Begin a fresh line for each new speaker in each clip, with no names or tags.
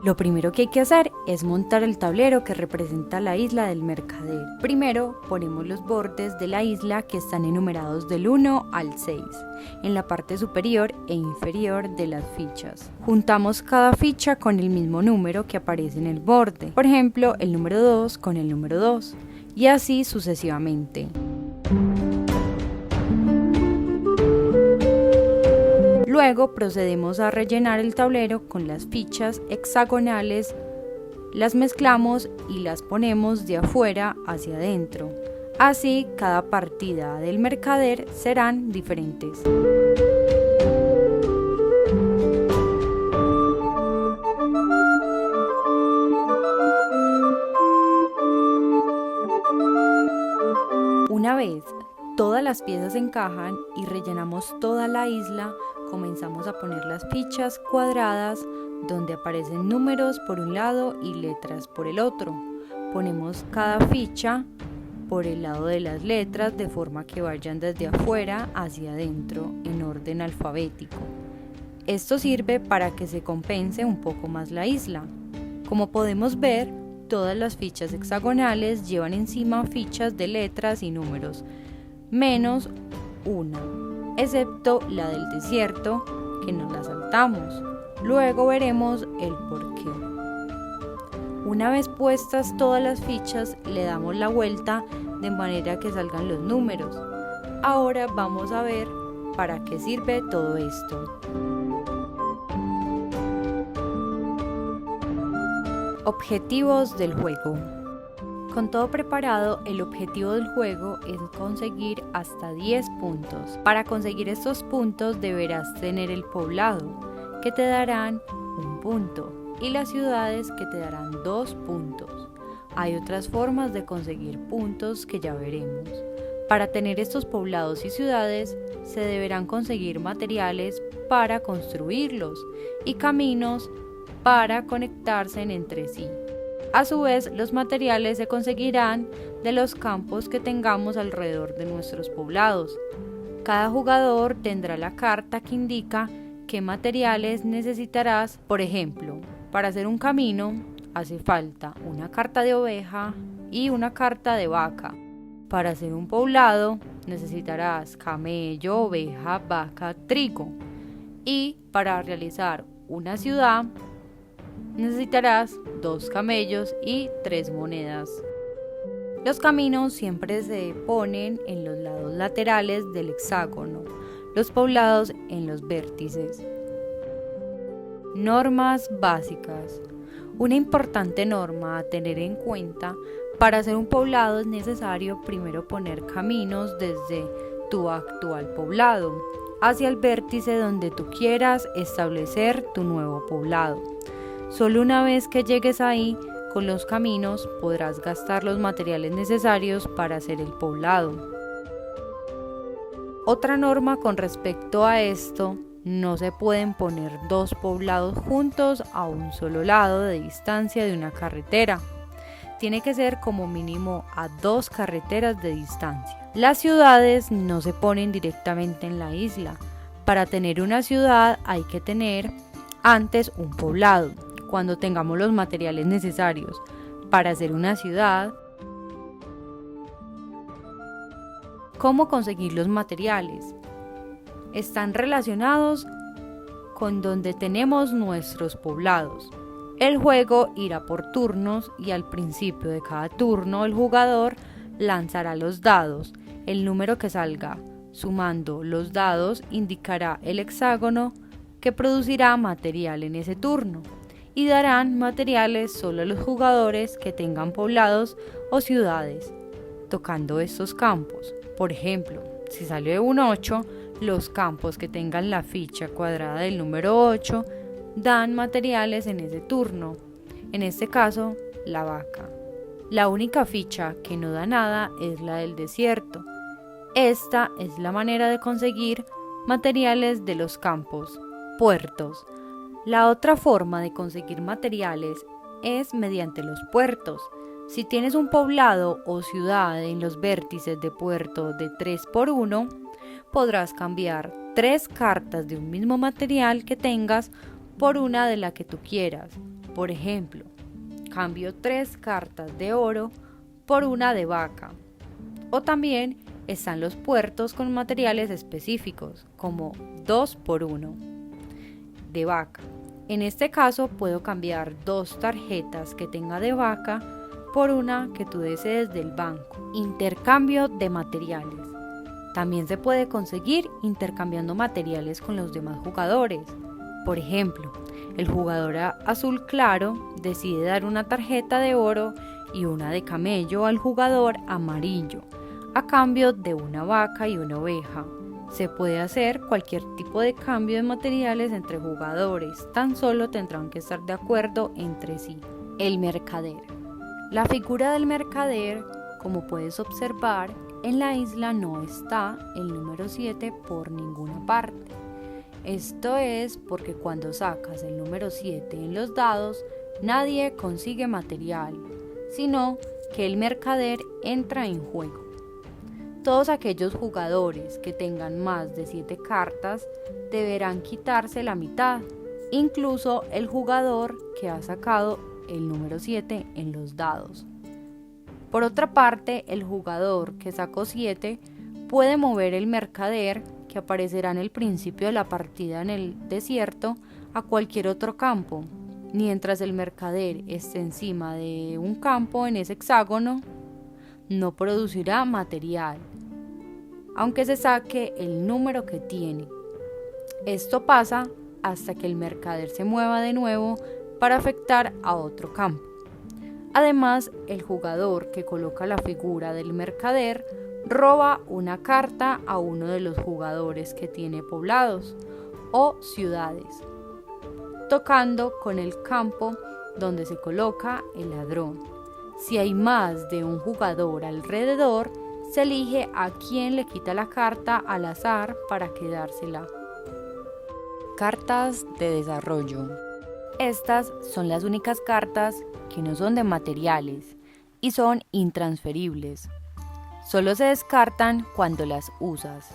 Lo primero que hay que hacer es montar el tablero que representa la isla del mercader. Primero ponemos los bordes de la isla que están enumerados del 1 al 6 en la parte superior e inferior de las fichas. Juntamos cada ficha con el mismo número que aparece en el borde, por ejemplo el número 2 con el número 2 y así sucesivamente. Luego procedemos a rellenar el tablero con las fichas hexagonales, las mezclamos y las ponemos de afuera hacia adentro. Así cada partida del mercader serán diferentes. Una vez todas las piezas encajan y rellenamos toda la isla, comenzamos a poner las fichas cuadradas donde aparecen números por un lado y letras por el otro. Ponemos cada ficha por el lado de las letras de forma que vayan desde afuera hacia adentro en orden alfabético. Esto sirve para que se compense un poco más la isla. Como podemos ver, todas las fichas hexagonales llevan encima fichas de letras y números, menos una, excepto la del desierto, que nos la saltamos. Luego veremos el por qué. Una vez puestas todas las fichas, le damos la vuelta de manera que salgan los números. Ahora vamos a ver para qué sirve todo esto. Objetivos del juego. Con todo preparado, el objetivo del juego es conseguir hasta 10 puntos. Para conseguir estos puntos deberás tener el poblado, que te darán 1 punto, y las ciudades, que te darán 2 puntos. Hay otras formas de conseguir puntos que ya veremos. Para tener estos poblados y ciudades, se deberán conseguir materiales para construirlos y caminos para conectarse entre sí. A su vez, los materiales se conseguirán de los campos que tengamos alrededor de nuestros poblados. Cada jugador tendrá la carta que indica qué materiales necesitarás. Por ejemplo, para hacer un camino hace falta una carta de oveja y una carta de vaca. Para hacer un poblado necesitarás camello, oveja, vaca, trigo. Y para realizar una ciudad necesitarás 2 camellos y 3 monedas. Los caminos siempre se ponen en los lados laterales del hexágono, los poblados en los vértices. Normas básicas. Una importante norma a tener en cuenta: para hacer un poblado es necesario primero poner caminos desde tu actual poblado hacia el vértice donde tú quieras establecer tu nuevo poblado. Solo una vez que llegues ahí con los caminos podrás gastar los materiales necesarios para hacer el poblado. Otra norma con respecto a esto: no se pueden poner 2 poblados juntos a un solo lado de distancia de una carretera. Tiene que ser como mínimo a 2 carreteras de distancia. Las ciudades no se ponen directamente en la isla. Para tener una ciudad hay que tener antes un poblado. Cuando tengamos los materiales necesarios para hacer una ciudad. ¿Cómo conseguir los materiales? Están relacionados con donde tenemos nuestros poblados. El juego irá por turnos y al principio de cada turno el jugador lanzará los dados. El número que salga sumando los dados indicará el hexágono que producirá material en ese turno, y darán materiales solo a los jugadores que tengan poblados o ciudades tocando estos campos. Por ejemplo, si salió un 8, los campos que tengan la ficha cuadrada del número 8 dan materiales en ese turno, en este caso la vaca. La única ficha que no da nada es la del desierto. Esta es la manera de conseguir materiales de los campos, puertos. La otra forma de conseguir materiales es mediante los puertos. Si tienes un poblado o ciudad en los vértices de puerto de 3x1, podrás cambiar 3 cartas de un mismo material que tengas por una de la que tú quieras. Por ejemplo, cambio 3 cartas de oro por una de vaca. O también están los puertos con materiales específicos, como 2 por 1 de vaca. En este caso puedo cambiar 2 tarjetas que tenga de vaca por una que tú desees del banco. Intercambio de materiales. También se puede conseguir intercambiando materiales con los demás jugadores. Por ejemplo, el jugador azul claro decide dar una tarjeta de oro y una de camello al jugador amarillo, a cambio de una vaca y una oveja. Se puede hacer cualquier tipo de cambio de materiales entre jugadores, tan solo tendrán que estar de acuerdo entre sí. El mercader. La figura del mercader, como puedes observar, en la isla no está el número 7 por ninguna parte. Esto es porque cuando sacas el número 7 en los dados, nadie consigue material, sino que el mercader entra en juego. Todos aquellos jugadores que tengan más de 7 cartas deberán quitarse la mitad, incluso el jugador que ha sacado el número 7 en los dados. Por otra parte, el jugador que sacó 7 puede mover el mercader, que aparecerá en el principio de la partida en el desierto, a cualquier otro campo. Mientras el mercader esté encima de un campo en ese hexágono, no producirá material, aunque se saque el número que tiene. Esto pasa hasta que el mercader se mueva de nuevo para afectar a otro campo. Además, el jugador que coloca la figura del mercader roba una carta a uno de los jugadores que tiene poblados o ciudades, tocando con el campo donde se coloca el ladrón. Si hay más de un jugador alrededor, se elige a quién le quita la carta al azar para quedársela. Cartas de desarrollo. Estas son las únicas cartas que no son de materiales y son intransferibles. Solo se descartan cuando las usas.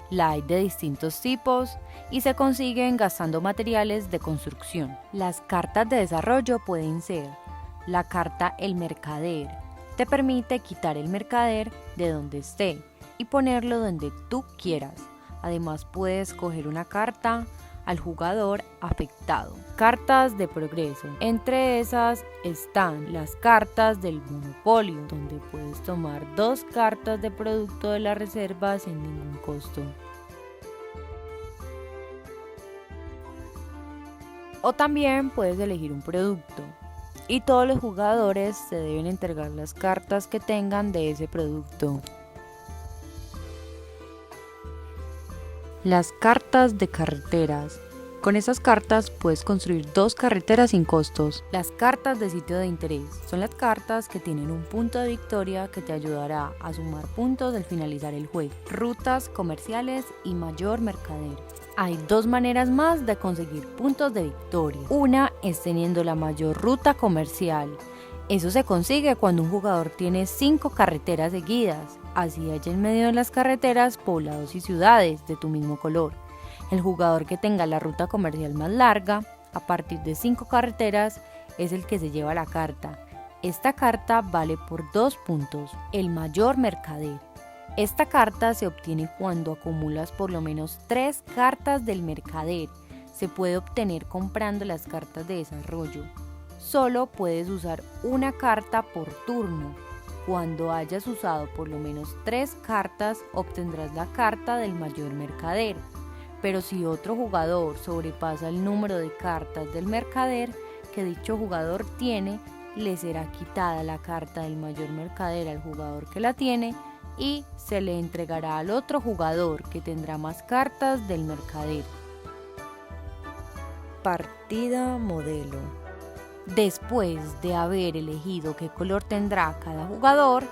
La hay de distintos tipos y se consiguen gastando materiales de construcción. Las cartas de desarrollo pueden ser la carta El Mercader. Te permite quitar el mercader de donde esté y ponerlo donde tú quieras. Además puedes escoger una carta al jugador afectado. Cartas de progreso. Entre esas están las cartas del monopolio, donde puedes tomar 2 cartas de producto de la reserva sin ningún costo. O también puedes elegir un producto y todos los jugadores se deben entregar las cartas que tengan de ese producto. Las cartas de carreteras. Con esas cartas puedes construir 2 carreteras sin costos. Las cartas de sitio de interés son las cartas que tienen un punto de victoria que te ayudará a sumar puntos al finalizar el juego. Rutas comerciales y mayor mercader. Hay 2 maneras más de conseguir puntos de victoria. Una es teniendo la mayor ruta comercial. Eso se consigue cuando un jugador tiene 5 carreteras seguidas. Así hay en medio de las carreteras poblados y ciudades de tu mismo color. El jugador que tenga la ruta comercial más larga, a partir de 5 carreteras, es el que se lleva la carta. Esta carta vale por 2 puntos. El mayor mercader. Esta carta se obtiene cuando acumulas por lo menos 3 cartas del mercader. Se puede obtener comprando las cartas de desarrollo. Solo puedes usar una carta por turno. Cuando hayas usado por lo menos 3 cartas, obtendrás la carta del mayor mercader. Pero si otro jugador sobrepasa el número de cartas del mercader que dicho jugador tiene, le será quitada la carta del mayor mercader al jugador que la tiene y se le entregará al otro jugador que tendrá más cartas del mercader. Partida modelo. Después de haber elegido qué color tendrá cada jugador,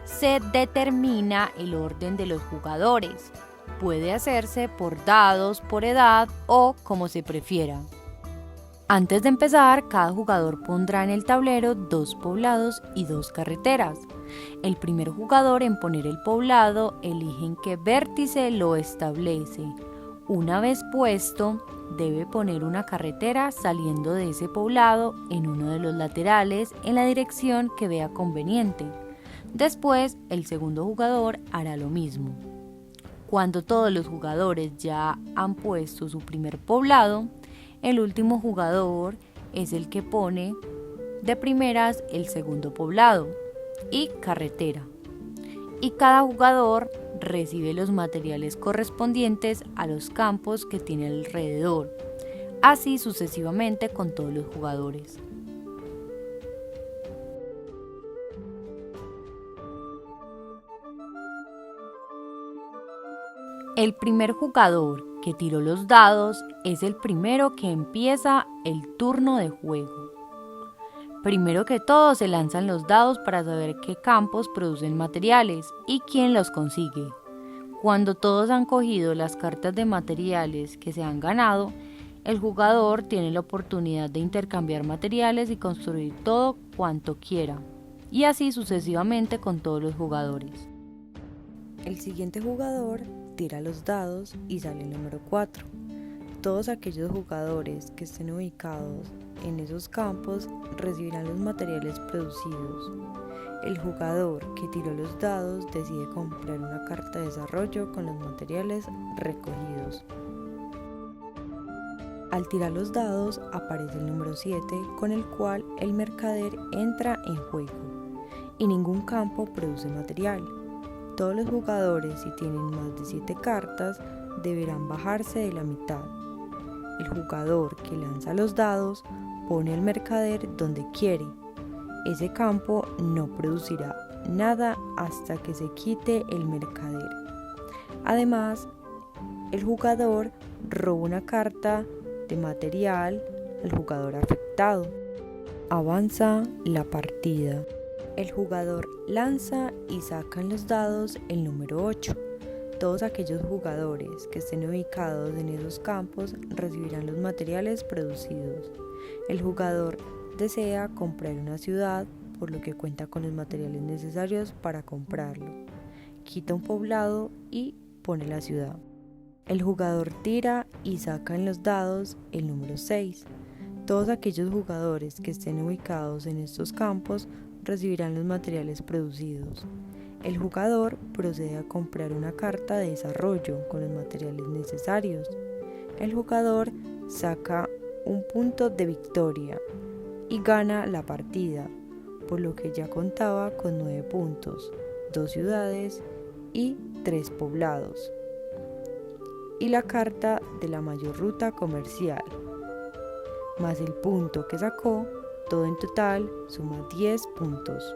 se determina el orden de los jugadores. Puede hacerse por dados, por edad o como se prefiera. Antes de empezar, cada jugador pondrá en el tablero 2 poblados y 2 carreteras. El primer jugador en poner el poblado elige en qué vértice lo establece. Una vez puesto, debe poner una carretera saliendo de ese poblado en uno de los laterales en la dirección que vea conveniente. Después, el segundo jugador hará lo mismo. Cuando todos los jugadores ya han puesto su primer poblado, el último jugador es el que pone de primeras el segundo poblado y carretera. Y cada jugador recibe los materiales correspondientes a los campos que tiene alrededor, así sucesivamente con todos los jugadores. El primer jugador que tiró los dados es el primero que empieza el turno de juego. Primero que todo se lanzan los dados para saber qué campos producen materiales y quién los consigue. Cuando todos han cogido las cartas de materiales que se han ganado, el jugador tiene la oportunidad de intercambiar materiales y construir todo cuanto quiera, y así sucesivamente con todos los jugadores. El siguiente jugador tira los dados y sale el número 4. Todos aquellos jugadores que estén ubicados en esos campos recibirán los materiales producidos. El jugador que tiró los dados decide comprar una carta de desarrollo con los materiales recogidos. Al tirar los dados aparece el número 7, con el cual el mercader entra en juego y ningún campo produce material. Todos los jugadores, si tienen más de 7 cartas, deberán bajarse de la mitad. El jugador que lanza los dados pone al mercader donde quiere. Ese campo no producirá nada hasta que se quite el mercader. Además, el jugador roba una carta de material al jugador afectado. Avanza la partida. El jugador lanza y saca en los dados el número 8. Todos aquellos jugadores que estén ubicados en esos campos recibirán los materiales producidos. El jugador desea comprar una ciudad, por lo que cuenta con los materiales necesarios para comprarlo. Quita un poblado y pone la ciudad. El jugador tira y saca en los dados el número 6. Todos aquellos jugadores que estén ubicados en estos campos recibirán los materiales producidos. El jugador procede a comprar una carta de desarrollo con los materiales necesarios. El jugador saca un punto de victoria y gana la partida, por lo que ya contaba con 9 puntos, 2 ciudades y 3 poblados, y la carta de la mayor ruta comercial, más el punto que sacó, todo en total suma 10 puntos.